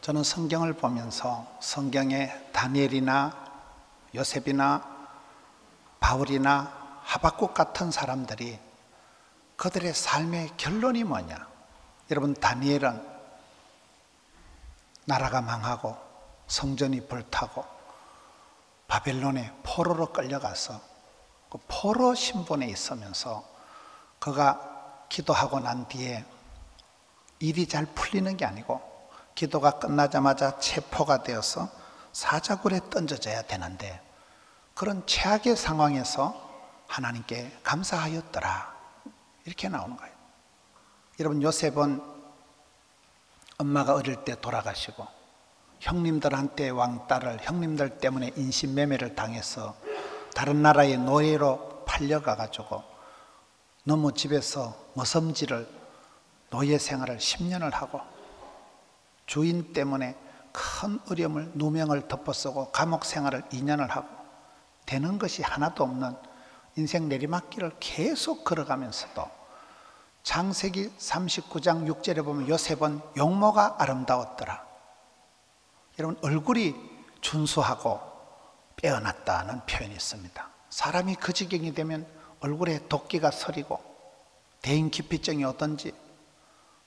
저는 성경을 보면서 성경에 다니엘이나 요셉이나 바울이나 하박국 같은 사람들이 그들의 삶의 결론이 뭐냐? 여러분, 다니엘은 나라가 망하고 성전이 불타고 바벨론의 포로로 끌려가서 그 포로 신분에 있으면서 그가 기도하고 난 뒤에 일이 잘 풀리는 게 아니고 기도가 끝나자마자 체포가 되어서 사자굴에 던져져야 되는데 그런 최악의 상황에서 하나님께 감사하였더라, 이렇게 나오는 거예요. 여러분, 요셉은 엄마가 어릴 때 돌아가시고 형님들한테 왕따를, 형님들 때문에 인신매매를 당해서 다른 나라의 노예로 팔려가가지고 너무 집에서 머슴질을, 노예 생활을 10년을 하고 주인 때문에 큰 어려움을, 누명을 덮어쓰고 감옥 생활을 2년을 하고 되는 것이 하나도 없는 인생 내리막길을 계속 걸어가면서도 창세기 39장 6절에 보면 요셉은 용모가 아름다웠더라. 여러분, 얼굴이 준수하고 빼어났다는 표현이 있습니다. 사람이 그 지경이 되면 얼굴에 도끼가 서리고 대인기피증이 오든지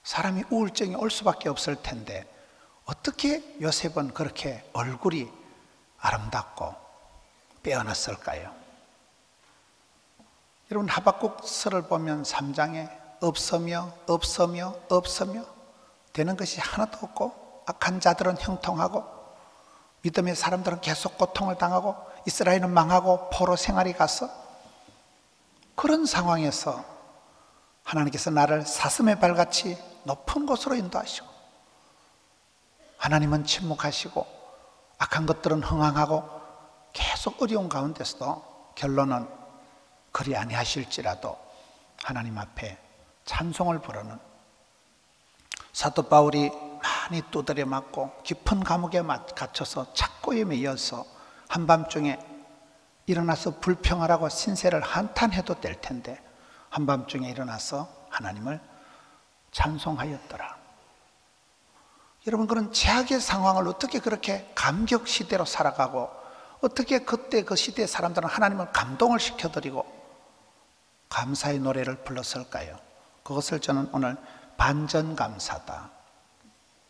사람이 우울증이 올 수밖에 없을 텐데 어떻게 요셉은 그렇게 얼굴이 아름답고 빼어났을까요? 여러분, 하박국서를 보면 3장에 없으며 되는 것이 하나도 없고 악한 자들은 형통하고 믿음의 사람들은 계속 고통을 당하고 이스라엘은 망하고 포로 생활이 가서 그런 상황에서 하나님께서 나를 사슴의 발같이 높은 곳으로 인도하시고 하나님은 침묵하시고 악한 것들은 흥황하고 계속 어려운 가운데서도 결론은 그리 아니하실지라도 하나님 앞에 찬송을 부르는, 사도 바울이 많이 두드려 맞고 깊은 감옥에 갇혀서 착고에 매여서 한밤중에 일어나서 불평하라고 신세를 한탄해도 될 텐데 한밤중에 일어나서 하나님을 찬송하였더라. 여러분, 그런 최악의 상황을 어떻게 그렇게 감격 시대로 살아가고 어떻게 그때 그 시대의 사람들은 하나님을 감동을 시켜드리고 감사의 노래를 불렀을까요? 그것을 저는 오늘 반전감사다,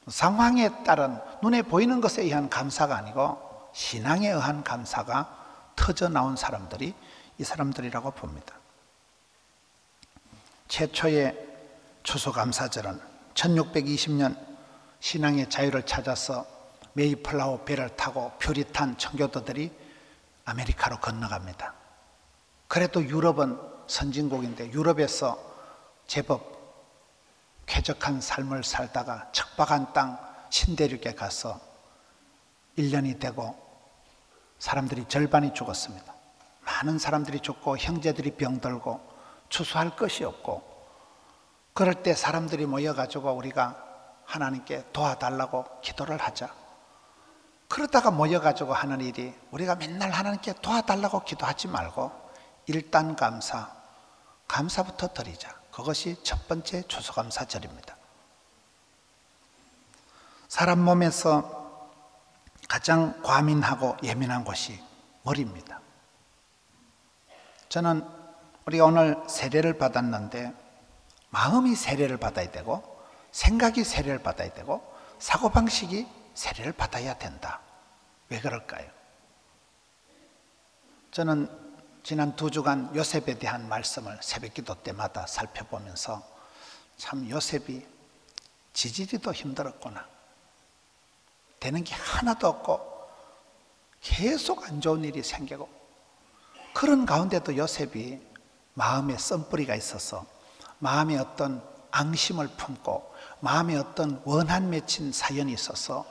상황에 따른 눈에 보이는 것에 의한 감사가 아니고 신앙에 의한 감사가 터져 나온 사람들이 이 사람들이라고 봅니다. 최초의 추수감사절은 1620년 신앙의 자유를 찾아서 메이플라워 배를 타고 퓨리탄 청교도들이 아메리카로 건너갑니다. 그래도 유럽은 선진국인데 유럽에서 제법 쾌적한 삶을 살다가 척박한 땅 신대륙에 가서 1년이 되고 사람들이 절반이 죽었습니다. 많은 사람들이 죽고 형제들이 병들고 추수할 것이 없고 그럴 때 사람들이 모여가지고 우리가 하나님께 도와달라고 기도를 하자. 그러다가 모여가지고 하는 일이 우리가 맨날 하나님께 도와달라고 기도하지 말고 일단 감사부터 드리자. 그것이 첫 번째 추수감사절입니다. 사람 몸에서 가장 과민하고 예민한 곳이 머리입니다. 저는 우리가 오늘 세례를 받았는데 마음이 세례를 받아야 되고 생각이 세례를 받아야 되고 사고방식이 세례를 받아야 된다. 왜 그럴까요? 저는 지난 2주간 요셉에 대한 말씀을 새벽기도 때마다 살펴보면서 참 요셉이 지지리도 힘들었구나, 되는 게 하나도 없고 계속 안 좋은 일이 생기고 그런 가운데도 요셉이 마음에 썬뿌리가 있어서 마음에 어떤 앙심을 품고 마음에 어떤 원한 맺힌 사연이 있어서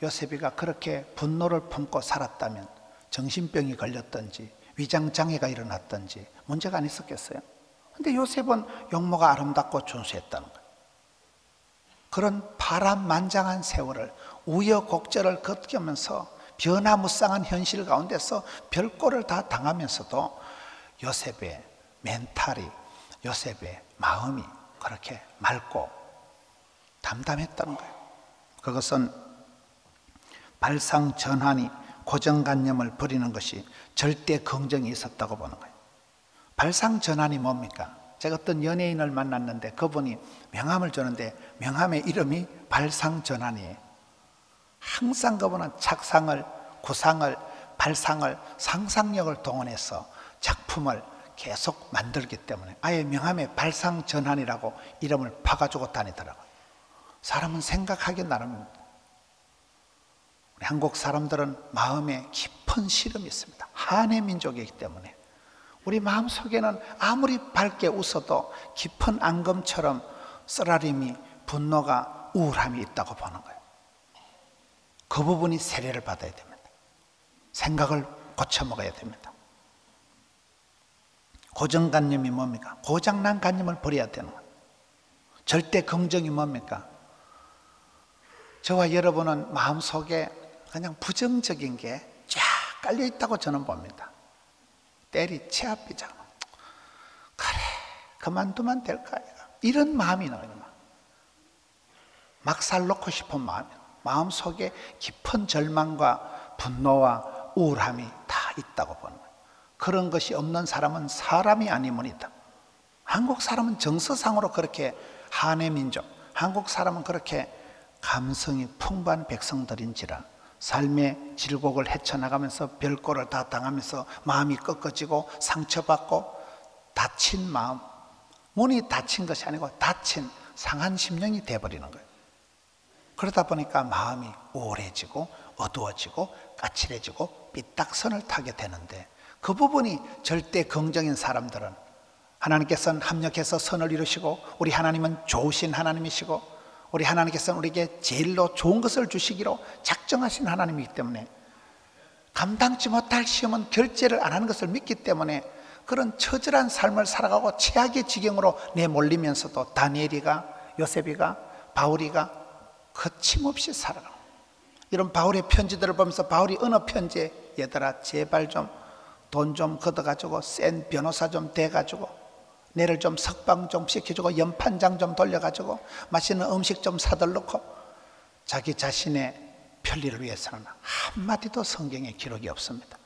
요셉이가 그렇게 분노를 품고 살았다면 정신병이 걸렸든지 위장장애가 일어났든지 문제가 안 있었겠어요? 근데 요셉은 용모가 아름답고 준수했다는 거예요. 그런 파란만장한 세월을 우여곡절을 겪으면서 변화무쌍한 현실 가운데서 별꼴을 다 당하면서도 요셉의 멘탈이, 요셉의 마음이 그렇게 맑고 담담했다는 거예요. 그것은 발상전환이 고정관념을 버리는 것이 절대 긍정이 있었다고 보는 거예요. 발상전환이 뭡니까? 제가 어떤 연예인을 만났는데 그분이 명함을 주는데 명함의 이름이 발상전환이에요. 항상 그분은 착상을, 구상을, 발상을, 상상력을 동원해서 작품을 계속 만들기 때문에 아예 명함에 발상전환이라고 이름을 파가지고 다니더라고요. 사람은 생각하기 나름입니다. 우리 한국 사람들은 마음에 깊은 시름이 있습니다. 한의 민족이기 때문에 우리 마음속에는 아무리 밝게 웃어도 깊은 앙금처럼 쓰라림이, 분노가, 우울함이 있다고 보는 거예요. 그 부분이 세례를 받아야 됩니다. 생각을 고쳐 먹어야 됩니다. 고정관념이 뭡니까? 고장난 관념을 버려야 되는 거예요. 절대 긍정이 뭡니까? 저와 여러분은 마음속에 그냥 부정적인 게 쫙 깔려 있다고 저는 봅니다. 때리 치아삐잖아. 그래, 그만두면 될까? 이런 마음이 나요. 막 살 놓고 싶은 마음이에요. 마음속에 깊은 절망과 분노와 우울함이 다 있다고 보는 거예요. 그런 것이 없는 사람은 사람이 아니문이다. 한국 사람은 정서상으로 그렇게 한의 민족, 한국 사람은 그렇게 감성이 풍부한 백성들인지라 삶의 질곡을 헤쳐나가면서 별꼴을 다 당하면서 마음이 꺾어지고 상처받고 다친 마음, 문이 닫힌 것이 아니고 닫힌 상한 심령이 돼버리는 거예요. 그러다 보니까 마음이 우울해지고 어두워지고 까칠해지고 삐딱선을 타게 되는데 그 부분이 절대 긍정인 사람들은 하나님께서는 합력해서 선을 이루시고 우리 하나님은 좋으신 하나님이시고 우리 하나님께서는 우리에게 제일로 좋은 것을 주시기로 작정하신 하나님이기 때문에 감당치 못할 시험은 결제를 안 하는 것을 믿기 때문에 그런 처절한 삶을 살아가고 최악의 지경으로 내몰리면서도 다니엘이가, 요셉이가, 바울이가 거침없이 살아가고 이런 바울의 편지들을 보면서 바울이 어느 편지에 얘들아 제발 좀 돈 좀 걷어가지고 센 변호사 좀 대가지고 내를 좀 석방 좀 시켜주고 연판장 좀 돌려가지고 맛있는 음식 좀 사들 놓고 자기 자신의 편리를 위해서는 한마디도 성경에 기록이 없습니다.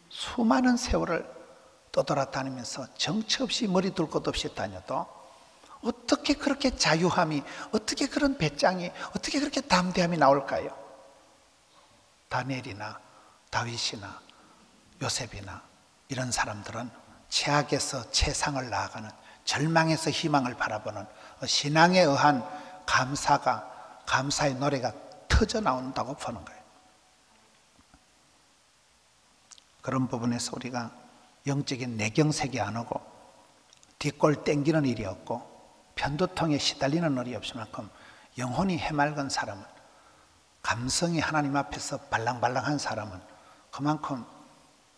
수많은 세월을 떠돌아다니면서 정처 없이 머리 둘 것 없이 다녀도 어떻게 그렇게 자유함이, 어떻게 그런 배짱이, 어떻게 그렇게 담대함이 나올까요? 다니엘이나 다윗이나 요셉이나 이런 사람들은 최악에서 최상을 나아가는, 절망에서 희망을 바라보는 신앙에 의한 감사의 노래가 터져 나온다고 보는 거예요. 그런 부분에서 우리가 영적인 내경색이 안 오고 뒷골 땡기는 일이 없고 편두통에 시달리는 일이 없을 만큼 영혼이 해맑은 사람은, 감성이 하나님 앞에서 발랑발랑한 사람은 그만큼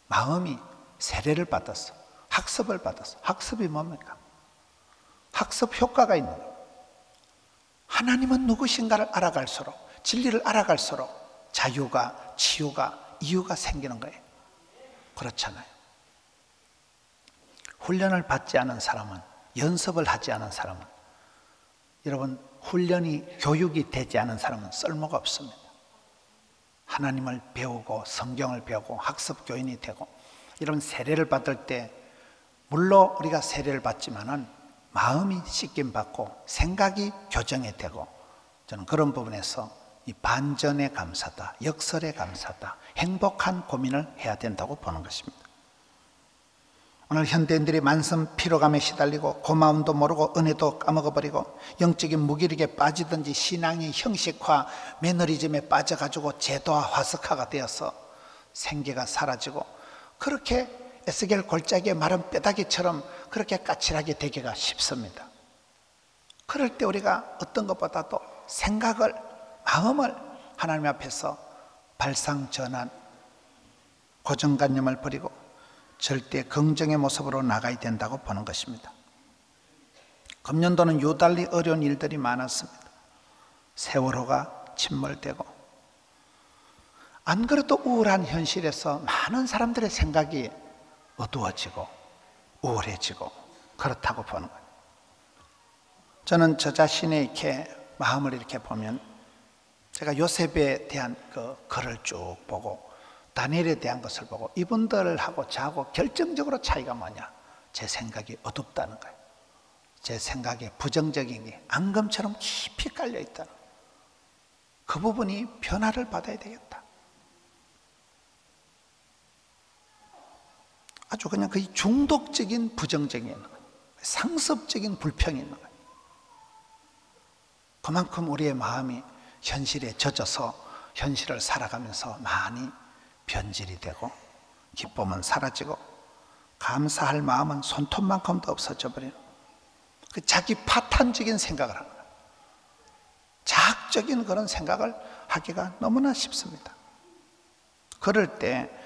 마음이 세례를 받았어. 학습을 받았어. 학습이 뭡니까? 학습 효과가 있는 거예요. 하나님은 누구신가를 알아갈수록, 진리를 알아갈수록 자유가, 치유가, 이유가 생기는 거예요. 그렇잖아요. 훈련을 받지 않은 사람은, 연습을 하지 않은 사람은, 여러분 훈련이, 교육이 되지 않은 사람은 쓸모가 없습니다. 하나님을 배우고 성경을 배우고 학습 교인이 되고 이런 세례를 받을 때 물론 우리가 세례를 받지만은 마음이 씻김 받고 생각이 교정이 되고, 저는 그런 부분에서 이 반전의 감사다, 역설의 감사다, 행복한 고민을 해야 된다고 보는 것입니다. 오늘 현대인들이 만성 피로감에 시달리고 고마움도 모르고 은혜도 까먹어버리고 영적인 무기력에 빠지든지 신앙의 형식화, 매너리즘에 빠져가지고 제도화, 화석화가 되어서 생계가 사라지고 그렇게 에스겔 골짜기의 마른 뼈다귀처럼 그렇게 까칠하게 되기가 쉽습니다. 그럴 때 우리가 어떤 것보다도 생각을, 마음을 하나님 앞에서 발상전환, 고정관념을 버리고 절대 긍정의 모습으로 나가야 된다고 보는 것입니다. 금년도는 유달리 어려운 일들이 많았습니다. 세월호가 침몰되고, 안 그래도 우울한 현실에서 많은 사람들의 생각이 어두워지고 우울해지고 그렇다고 보는 거예요. 저는 저 자신의 이렇게 마음을 이렇게 보면 제가 요셉에 대한 그 글을 쭉 보고 다니엘에 대한 것을 보고 이분들하고 저하고 결정적으로 차이가 뭐냐? 제 생각이 어둡다는 거예요. 제 생각에 부정적인 게 앙금처럼 깊이 깔려 있다는 거예요. 그 부분이 변화를 받아야 되겠다. 아주 그냥 거의 중독적인 부정적이 있는 거예요. 상습적인 불평이 있는 거예요. 그만큼 우리의 마음이 현실에 젖어서 현실을 살아가면서 많이 변질이 되고 기쁨은 사라지고 감사할 마음은 손톱만큼도 없어져 버리는 그 자기 파탄적인 생각을 하는 거예요. 자학적인 그런 생각을 하기가 너무나 쉽습니다. 그럴 때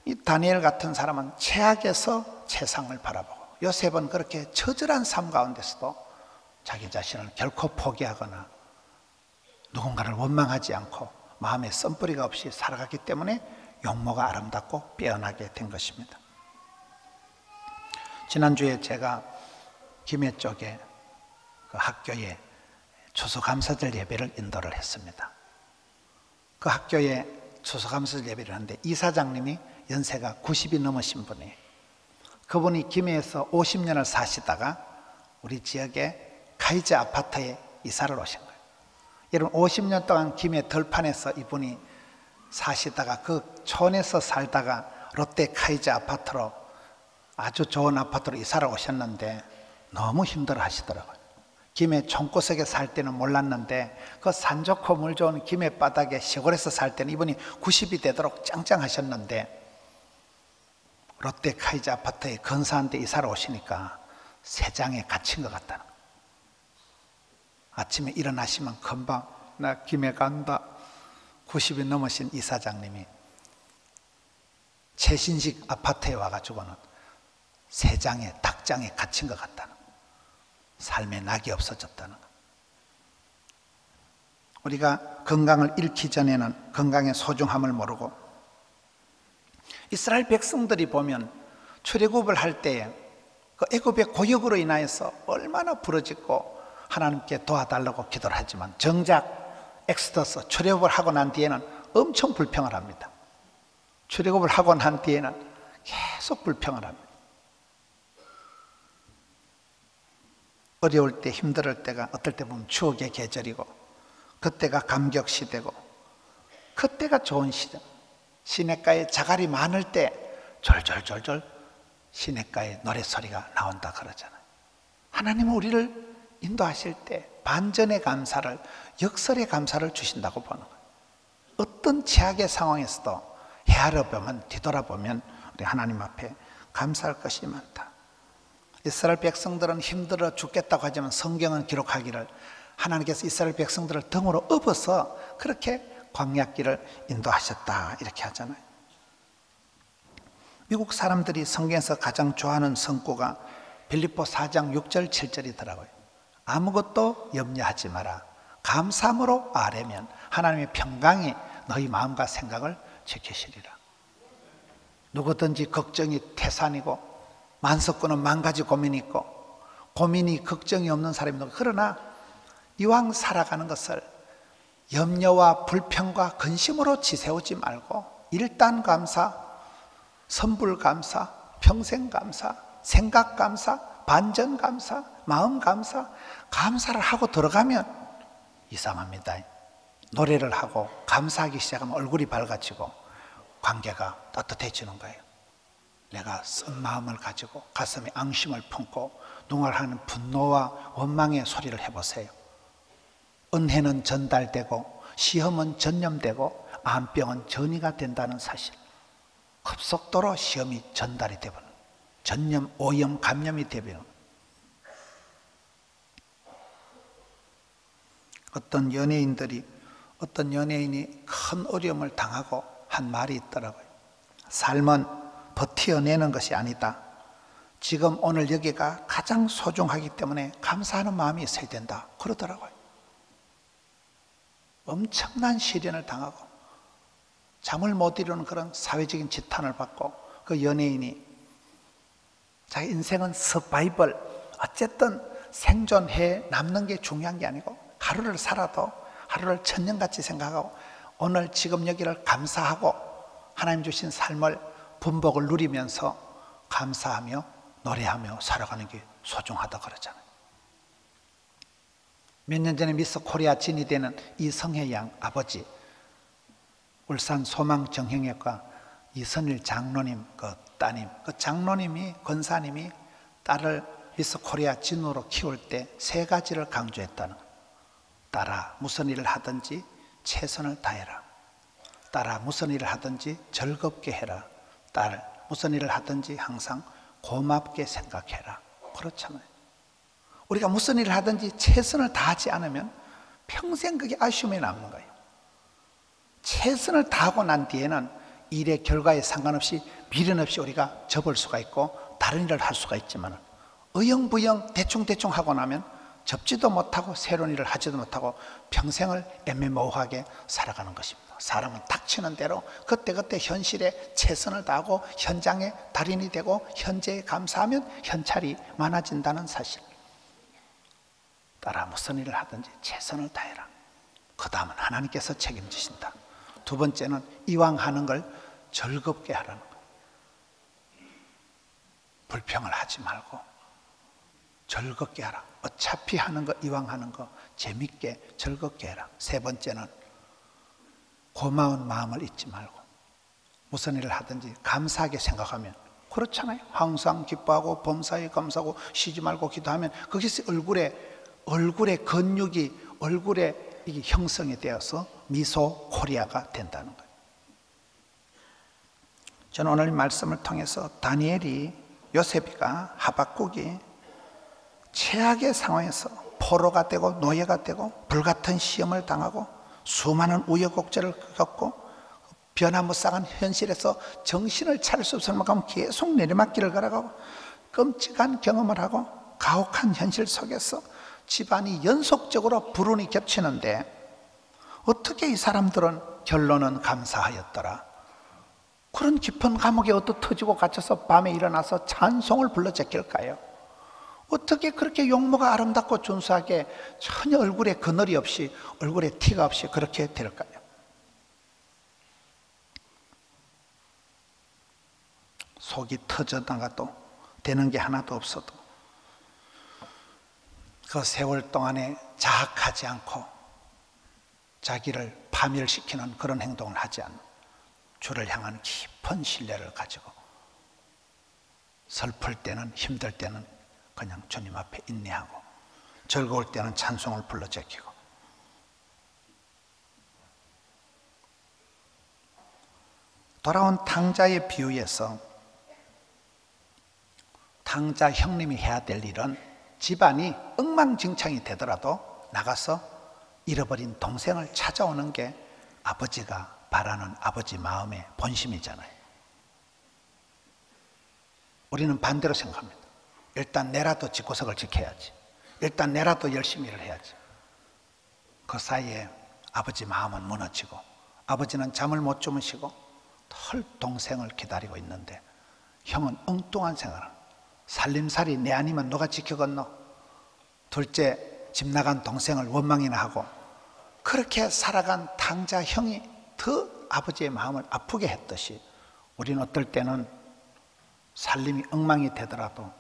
이 다니엘 같은 사람은 최악에서 최상을 바라보고 요셉은 그렇게 처절한 삶 가운데서도 자기 자신을 결코 포기하거나 누군가를 원망하지 않고 마음에 썸뿌리가 없이 살아갔기 때문에 용모가 아름답고 빼어나게 된 것입니다. 지난주에 제가 김해 쪽에 그 학교에 추수감사절 예배를 인도를 했습니다. 그 학교에 추수감사절 예배를 하는데 이사장님이 연세가 90이 넘으신 분이에요. 그분이 김해에서 50년을 사시다가 우리 지역의 카이즈 아파트에 이사를 오신 거예요. 여러분 50년 동안 김해 들판에서 이분이 사시다가 그 촌에서 살다가 롯데 카이즈 아파트로 아주 좋은 아파트로 이사를 오셨는데 너무 힘들어 하시더라고요. 김해 촌구석에 살 때는 몰랐는데 그 산 좋고 물 좋은 김해 바닥에 시골에서 살 때는 이분이 90이 되도록 짱짱하셨는데 롯데 카이즈 아파트에 근사한 데 이사를 오시니까 새장에 갇힌 것 같다는 거예요. 아침에 일어나시면 금방 나 김해 간다. 90이 넘으신 이사장님이 최신식 아파트에 와가지고는 새장에 닭장에 갇힌 것 같다는 거예요. 삶의 낙이 없어졌다는 거예요. 우리가 건강을 잃기 전에는 건강의 소중함을 모르고 이스라엘 백성들이 보면 출애굽을 할 때 그 애굽의 고역으로 인하여서 얼마나 부러지고 하나님께 도와달라고 기도를 하지만 정작 엑스더스 출애굽을 하고 난 뒤에는 엄청 불평을 합니다. 출애굽을 하고 난 뒤에는 계속 불평을 합니다. 어려울 때 힘들 때가 어떨 때 보면 추억의 계절이고 그때가 감격 시대고 그때가 좋은 시대. 시냇가에 자갈이 많을 때 졸졸졸졸 시냇가에 노랫소리가 나온다 그러잖아요. 하나님은 우리를 인도하실 때 반전의 감사를, 역설의 감사를 주신다고 보는 거예요. 어떤 최악의 상황에서도 헤아려 보면, 뒤돌아보면 우리 하나님 앞에 감사할 것이 많다. 이스라엘 백성들은 힘들어 죽겠다고 하지만 성경은 기록하기를 하나님께서 이스라엘 백성들을 등으로 업어서 그렇게 광야길을 인도하셨다 이렇게 하잖아요. 미국 사람들이 성경에서 가장 좋아하는 성구가 빌립보 4장 6절 7절이더라고요. 아무것도 염려하지 마라. 감사함으로 아뢰면 하나님의 평강이 너희 마음과 생각을 지키시리라. 누구든지 걱정이 태산이고 만석구는 만 가지 고민이 있고 고민이 걱정이 없는 사람이 있고 그러나 이왕 살아가는 것을 염려와 불평과 근심으로 지새우지 말고 일단 감사, 선불 감사, 평생 감사, 생각 감사, 반전 감사, 마음 감사, 감사를 하고 들어가면 이상합니다. 노래를 하고 감사하기 시작하면 얼굴이 밝아지고 관계가 따뜻해지는 거예요. 내가 쓴 마음을 가지고 가슴에 앙심을 품고 농활하는 분노와 원망의 소리를 해보세요. 은혜는 전달되고 시험은 전염되고 암병은 전이가 된다는 사실. 급속도로 시험이 전달이 되버리는 전염, 오염, 감염이 되버리는 어떤 연예인이 큰 어려움을 당하고 한 말이 있더라고요. 삶은 버티어내는 것이 아니다. 지금 오늘 여기가 가장 소중하기 때문에 감사하는 마음이 있어야 된다 그러더라고요. 엄청난 시련을 당하고 잠을 못 이루는 그런 사회적인 지탄을 받고 그 연예인이 자기 인생은 서바이벌, 어쨌든 생존해 남는 게 중요한 게 아니고 하루를 살아도 하루를 천년같이 생각하고 오늘 지금 여기를 감사하고 하나님 주신 삶을 분복을 누리면서 감사하며 노래하며 살아가는 게 소중하다 그러잖아요. 몇 년 전에 미스 코리아 진이 되는 이성혜 양 아버지, 울산 소망정형외과 이선일 장로님 그 따님, 그 장로님이 권사님이 딸을 미스 코리아 진으로 키울 때 세 가지를 강조했다는 거예요. 딸아, 무슨 일을 하든지 최선을 다해라. 딸아, 무슨 일을 하든지 즐겁게 해라. 딸, 무슨 일을 하든지 항상 고맙게 생각해라. 그렇잖아요. 우리가 무슨 일을 하든지 최선을 다하지 않으면 평생 그게 아쉬움이 남는 거예요. 최선을 다하고 난 뒤에는 일의 결과에 상관없이 미련 없이 우리가 접을 수가 있고 다른 일을 할 수가 있지만 어영부영 대충대충 하고 나면 접지도 못하고 새로운 일을 하지도 못하고 평생을 애매모호하게 살아가는 것입니다. 사람은 닥치는 대로 그때그때 현실에 최선을 다하고 현장의 달인이 되고 현재에 감사하면 현찰이 많아진다는 사실. 따라 무슨 일을 하든지 최선을 다해라. 그 다음은 하나님께서 책임지신다. 두 번째는 이왕 하는 걸 즐겁게 하라는 거예요. 불평을 하지 말고 즐겁게 하라. 어차피 하는 거 이왕 하는 거 재밌게 즐겁게 해라. 세 번째는 고마운 마음을 잊지 말고 무슨 일을 하든지 감사하게 생각하면 그렇잖아요. 항상 기뻐하고 범사에 감사하고 쉬지 말고 기도하면 거기서 얼굴에 근육이 얼굴에 이게 형성이 되어서 미소 코리아가 된다는 거예요. 저는 오늘 말씀을 통해서 다니엘이 요셉이가 하박국이 최악의 상황에서 포로가 되고 노예가 되고 불같은 시험을 당하고 수많은 우여곡절을 겪고 변화무쌍한 현실에서 정신을 차릴 수 없을 만큼 계속 내리막길을 걸어가고 끔찍한 경험을 하고 가혹한 현실 속에서 집안이 연속적으로 불운이 겹치는데 어떻게 이 사람들은 결론은 감사하였더라. 그런 깊은 감옥에 어떻게 터지고 갇혀서 밤에 일어나서 찬송을 불러 제낄까요? 어떻게 그렇게 용모가 아름답고 준수하게 전혀 얼굴에 그늘이 없이 얼굴에 티가 없이 그렇게 될까요? 속이 터져나가도 되는 게 하나도 없어도 그 세월 동안에 자학하지 않고 자기를 파멸시키는 그런 행동을 하지 않는 주를 향한 깊은 신뢰를 가지고 슬플 때는 힘들 때는 그냥 주님 앞에 인내하고 즐거울 때는 찬송을 불러 제끼고 돌아온 탕자의 비유에서 탕자 형님이 해야 될 일은 집안이 엉망진창이 되더라도 나가서 잃어버린 동생을 찾아오는 게 아버지가 바라는 아버지 마음의 본심이잖아요. 우리는 반대로 생각합니다. 일단 내라도 집구석을 지켜야지. 일단 내라도 열심히 일을 해야지. 그 사이에 아버지 마음은 무너지고 아버지는 잠을 못 주무시고 털 동생을 기다리고 있는데 형은 엉뚱한 생각을 살림살이 내 아니면 누가 지켜겠노? 둘째 집 나간 동생을 원망이나 하고 그렇게 살아간 탕자 형이 더 아버지의 마음을 아프게 했듯이 우리는 어떨 때는 살림이 엉망이 되더라도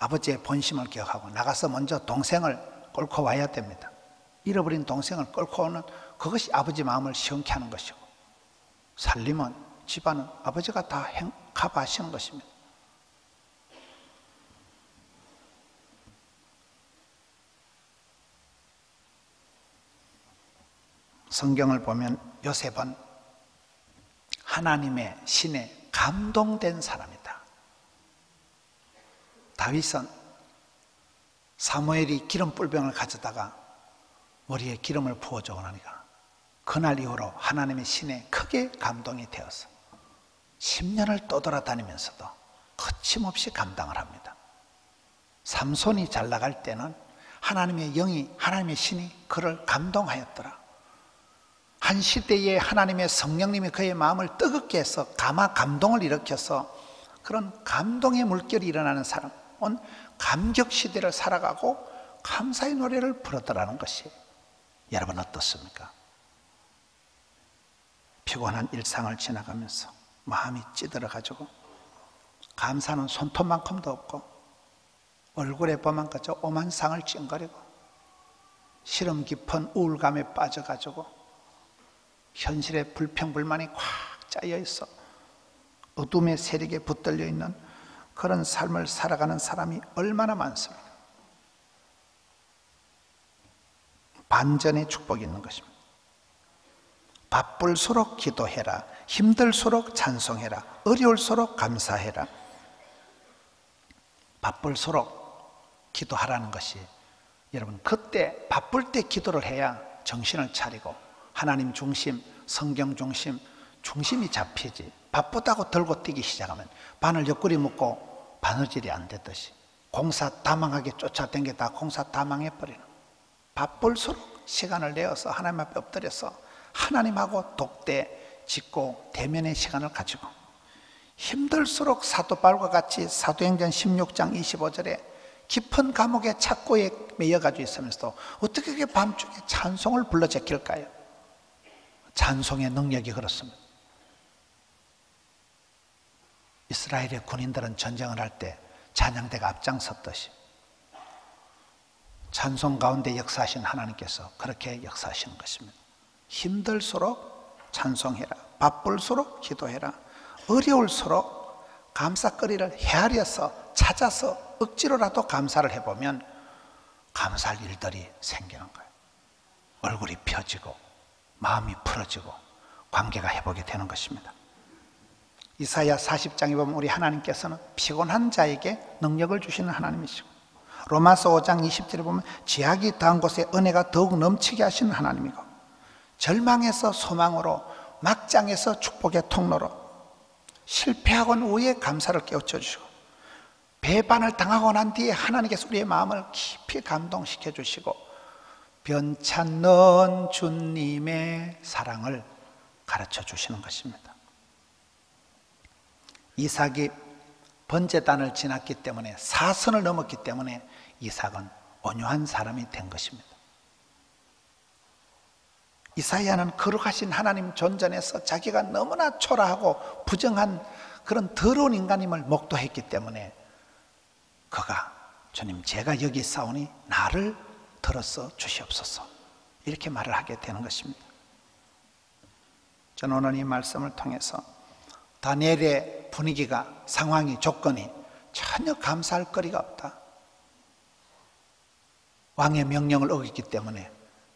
아버지의 본심을 기억하고 나가서 먼저 동생을 끌고 와야 됩니다. 잃어버린 동생을 끌고 오는 그것이 아버지 마음을 시원케 하는 것이고 살림은 집안은 아버지가 다 커버하시는 것입니다. 성경을 보면 요셉은 하나님의 신에 감동된 사람이다. 다윗은 사무엘이 기름불병을 가져다가 머리에 기름을 부어주고 나니까 그날 이후로 하나님의 신에 크게 감동이 되어서 10년을 떠돌아다니면서도 거침없이 감당을 합니다. 삼손이 잘 나갈 때는 하나님의 영이 하나님의 신이 그를 감동하였더라. 한 시대에 하나님의 성령님이 그의 마음을 뜨겁게 해서 감동을 일으켜서 그런 감동의 물결이 일어나는 사람은 감격 시대를 살아가고 감사의 노래를 부르더라는 것이 여러분 어떻습니까? 피곤한 일상을 지나가면서 마음이 찌들어가지고 감사는 손톱만큼도 없고 얼굴에 보면 그저 오만상을 찡거리고 시름 깊은 우울감에 빠져가지고 현실에 불평불만이 꽉 짜여 있어 어둠의 세력에 붙들려 있는 그런 삶을 살아가는 사람이 얼마나 많습니까? 반전의 축복이 있는 것입니다. 바쁠수록 기도해라. 힘들수록 찬송해라. 어려울수록 감사해라. 바쁠수록 기도하라는 것이 여러분 그때 바쁠 때 기도를 해야 정신을 차리고 하나님 중심, 성경 중심, 중심이 잡히지. 바쁘다고 들고 뛰기 시작하면 바늘 옆구리 묶고 바느질이 안 되듯이 공사 다망하게 쫓아다니다 공사 다 망해버리는 바쁠수록 시간을 내어서 하나님 앞에 엎드려서 하나님하고 독대, 짓고 대면의 시간을 가지고 힘들수록 사도 바울과 같이 사도행전 16장 25절에 깊은 감옥의 착고에 매여가지고 있으면서도 어떻게 그렇게 밤중에 찬송을 불러 제낄까요? 찬송의 능력이 그렇습니다. 이스라엘의 군인들은 전쟁을 할 때 찬양대가 앞장섰듯이 찬송 가운데 역사하신 하나님께서 그렇게 역사하시는 것입니다. 힘들수록 찬송해라. 바쁠수록 기도해라. 어려울수록 감사거리를 헤아려서 찾아서 억지로라도 감사를 해보면 감사할 일들이 생기는 거예요. 얼굴이 펴지고 마음이 풀어지고 관계가 회복이 되는 것입니다. 이사야 40장에 보면 우리 하나님께서는 피곤한 자에게 능력을 주시는 하나님이시고 로마서 5장 20절에 보면 죄악이 더한 곳에 은혜가 더욱 넘치게 하시는 하나님이고 절망에서 소망으로 막장에서 축복의 통로로 실패하고 난 후에 감사를 깨우쳐 주시고 배반을 당하고 난 뒤에 하나님께서 우리의 마음을 깊이 감동시켜 주시고 변찮는 주님의 사랑을 가르쳐 주시는 것입니다. 이삭이 번제단을 지났기 때문에 사선을 넘었기 때문에 이삭은 온유한 사람이 된 것입니다. 이사야는 거룩하신 하나님 존전에서 자기가 너무나 초라하고 부정한 그런 더러운 인간임을 목도했기 때문에 그가 주님 제가 여기 있사오니 나를 들어서 주시옵소서 이렇게 말을 하게 되는 것입니다. 저는 오늘 이 말씀을 통해서 다니엘의 분위기가 상황이 조건이 전혀 감사할 거리가 없다. 왕의 명령을 어겼기 때문에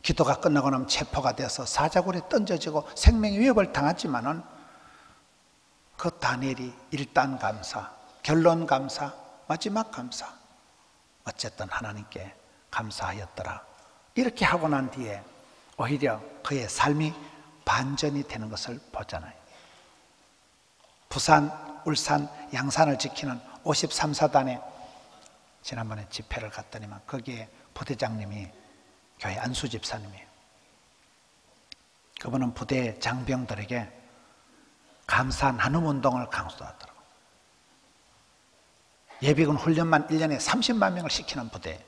기도가 끝나고 나면 체포가 돼서 사자굴에 던져지고 생명 위협을 당하지만은 그 다니엘이 일단 감사, 결론 감사, 마지막 감사 어쨌든 하나님께 감사하였더라 이렇게 하고 난 뒤에 오히려 그의 삶이 반전이 되는 것을 보잖아요. 부산, 울산, 양산을 지키는 53사단에 지난번에 집회를 갔더니만 거기에 부대장님이 교회 안수 집사님이에요. 그분은 부대 장병들에게 감사 나눔 운동을 강조하더라고요. 예비군 훈련만 1년에 30만 명을 시키는 부대예요.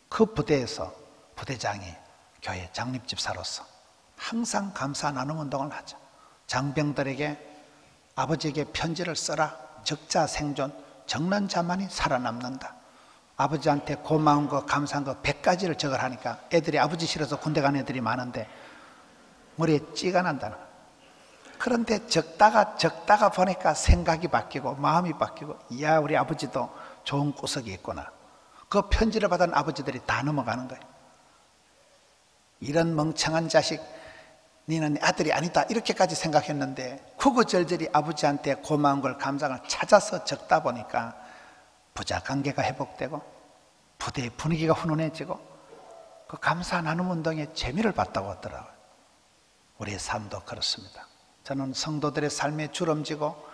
그 부대에서 부대장이 교회 장립집사로서 항상 감사 나눔 운동을 하죠. 장병들에게 아버지에게 편지를 써라. 적자 생존, 적는 자만이 살아남는다. 아버지한테 고마운 거, 감사한 거 100가지를 적으라니까 애들이 아버지 싫어서 군대 간 애들이 많은데 머리에 찌가 난다는 거예요. 그런데 적다가 보니까 생각이 바뀌고 마음이 바뀌고 이야 우리 아버지도 좋은 구석이 있구나. 그 편지를 받은 아버지들이 다 넘어가는 거예요. 이런 멍청한 자식 니는 아들이 아니다 이렇게까지 생각했는데 구구절절히 아버지한테 고마운 걸 감사를 찾아서 적다 보니까 부자관계가 회복되고 부대의 분위기가 훈훈해지고 그 감사 나눔 운동의 재미를 봤다고 하더라고요. 우리의 삶도 그렇습니다. 저는 성도들의 삶에 주름지고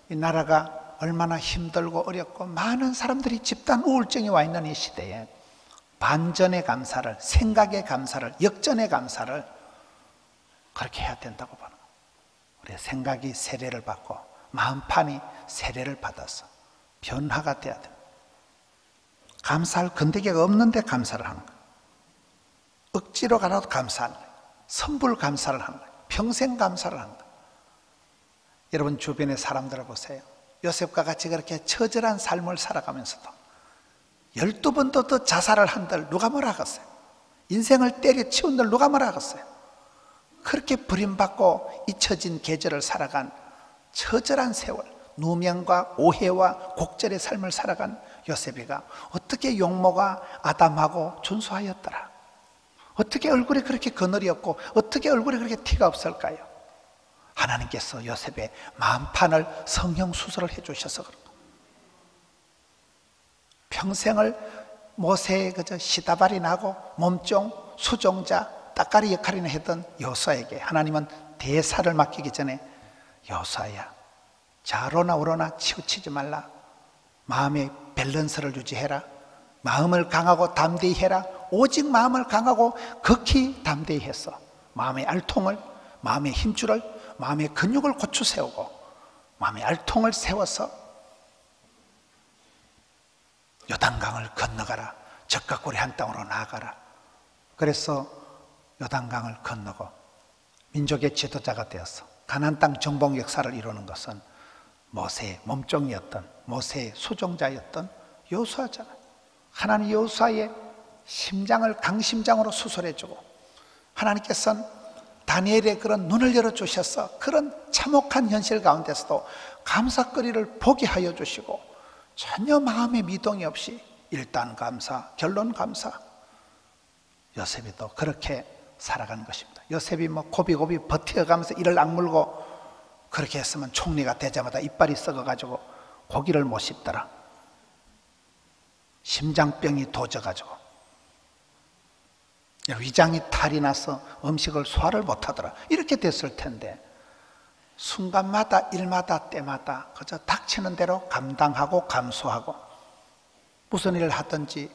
이 나라가 얼마나 힘들고 어렵고 많은 사람들이 집단 우울증이 와 있는 이 시대에 반전의 감사를, 생각의 감사를, 역전의 감사를 그렇게 해야 된다고 보는 거예요. 우리의 생각이 세례를 받고 마음판이 세례를 받아서 변화가 돼야 돼요. 감사할 건더기가 없는데 감사를 하는 거예요. 억지로 가라도 감사하는 거예요. 선불 감사를 하는 거예요. 평생 감사를 한다. 여러분 주변의 사람들을 보세요. 요셉과 같이 그렇게 처절한 삶을 살아가면서도 12번도 더 자살을 한들 누가 뭐라 하겠어요? 인생을 때려치운들 누가 뭐라 하겠어요? 그렇게 버림받고 잊혀진 계절을 살아간 처절한 세월, 누명과 오해와 곡절의 삶을 살아간 요셉이가 어떻게 용모가 아담하고 준수하였더라. 어떻게 얼굴이 그렇게 그늘이 없고 어떻게 얼굴이 그렇게 티가 없을까요? 하나님께서 요셉의 마음판을 성형수술을 해주셔서 그런가. 평생을 모세의 그저 시다발이 나고 몸종, 수종자, 따까리 역할이나 했던 여호수아에게 하나님은 대사를 맡기기 전에 여호수아야, 좌로나 우로나 치우치지 말라. 마음의 밸런스를 유지해라. 마음을 강하고 담대히 해라. 오직 마음을 강하고 극히 담대히 해서 마음의 알통을, 마음의 힘줄을, 마음의 근육을 고추 세우고 마음의 알통을 세워서 요단강을 건너가라. 적과 꿀의 한 땅으로 나아가라. 그래서 요단강을 건너고 민족의 지도자가 되어서 가나안 땅 정복 역사를 이루는 것은 모세의 몸종이었던, 모세의 수종자였던 여호수아잖아요. 하나님 여호수아의 심장을 강심장으로 수술해주고 하나님께서는 다니엘의 그런 눈을 열어주셔서 그런 참혹한 현실 가운데서도 감사거리를 보게 하여 주시고 전혀 마음의 미동이 없이 일단 감사, 결론 감사. 요셉이 또 그렇게 살아가는 것입니다. 요셉이 뭐 고비고비 버텨가면서 이를 악물고 그렇게 했으면 총리가 되자마자 이빨이 썩어가지고 고기를 못 씹더라. 심장병이 도져가지고 위장이 탈이 나서 음식을 소화를 못하더라. 이렇게 됐을 텐데 순간마다 일마다 때마다 그저 닥치는 대로 감당하고 감수하고 무슨 일을 하든지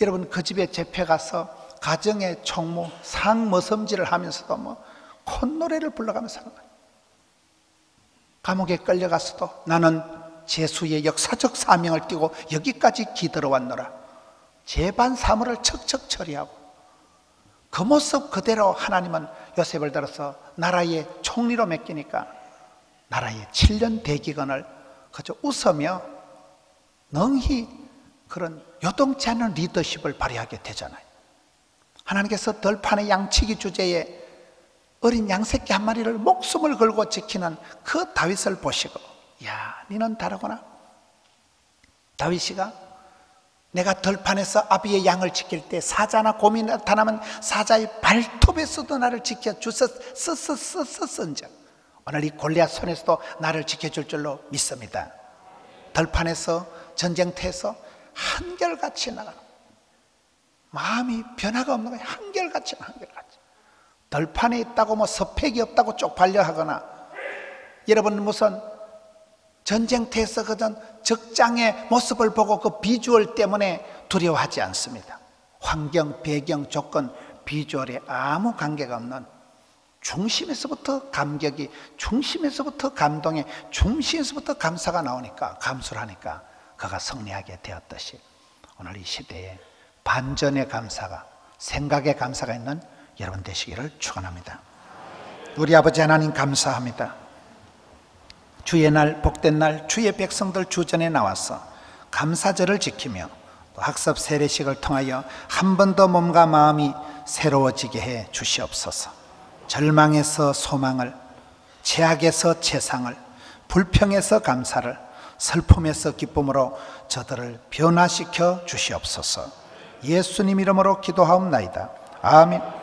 여러분 그 집에 잡혀가서 가정의 총무 상머섬질을 하면서도 뭐 콧노래를 불러가면서 하는 거예요. 감옥에 끌려가서도 나는 제수의 역사적 사명을 띠고 여기까지 기들어왔노라. 재반 사물을 척척 처리하고 그 모습 그대로 하나님은 요셉을 들어서 나라의 총리로 맡기니까 나라의 7년 대기근을 그저 웃으며 능히 그런 요동치 않은 리더십을 발휘하게 되잖아요. 하나님께서 들판의 양치기 주제에 어린 양새끼 한 마리를 목숨을 걸고 지키는 그 다윗을 보시고 야, 니는 다르구나. 다윗이가 내가 들판에서 아비의 양을 지킬 때 사자나 곰이 나타나면 사자의 발톱에서도 나를 지켜주셨은즉 오늘 이 골리앗 손에서도 나를 지켜줄 줄로 믿습니다. 들판에서 전쟁터에서 한결같이 나가는 마음이 변화가 없는 거예요. 한결같이. 들판에 있다고 뭐 서팩이 없다고 쪽팔려 하거나 여러분 무슨 전쟁터에서 그런 적장의 모습을 보고 그 비주얼 때문에 두려워하지 않습니다. 환경, 배경, 조건, 비주얼에 아무 관계가 없는 중심에서부터 감격이, 중심에서부터 감동이, 중심에서부터 감사가 나오니까, 감수를 하니까 그가 승리하게 되었듯이 오늘 이 시대에 반전의 감사가, 생각의 감사가 있는 여러분 되시기를 축원합니다. 우리 아버지 하나님 감사합니다. 주의 날, 복된 날, 주의 백성들 주전에 나와서 감사절을 지키며 또 학습 세례식을 통하여 한 번 더 몸과 마음이 새로워지게 해 주시옵소서. 절망에서 소망을, 죄악에서 채상을, 불평에서 감사를, 슬픔에서 기쁨으로 저들을 변화시켜 주시옵소서. 예수님 이름으로 기도하옵나이다. 아멘.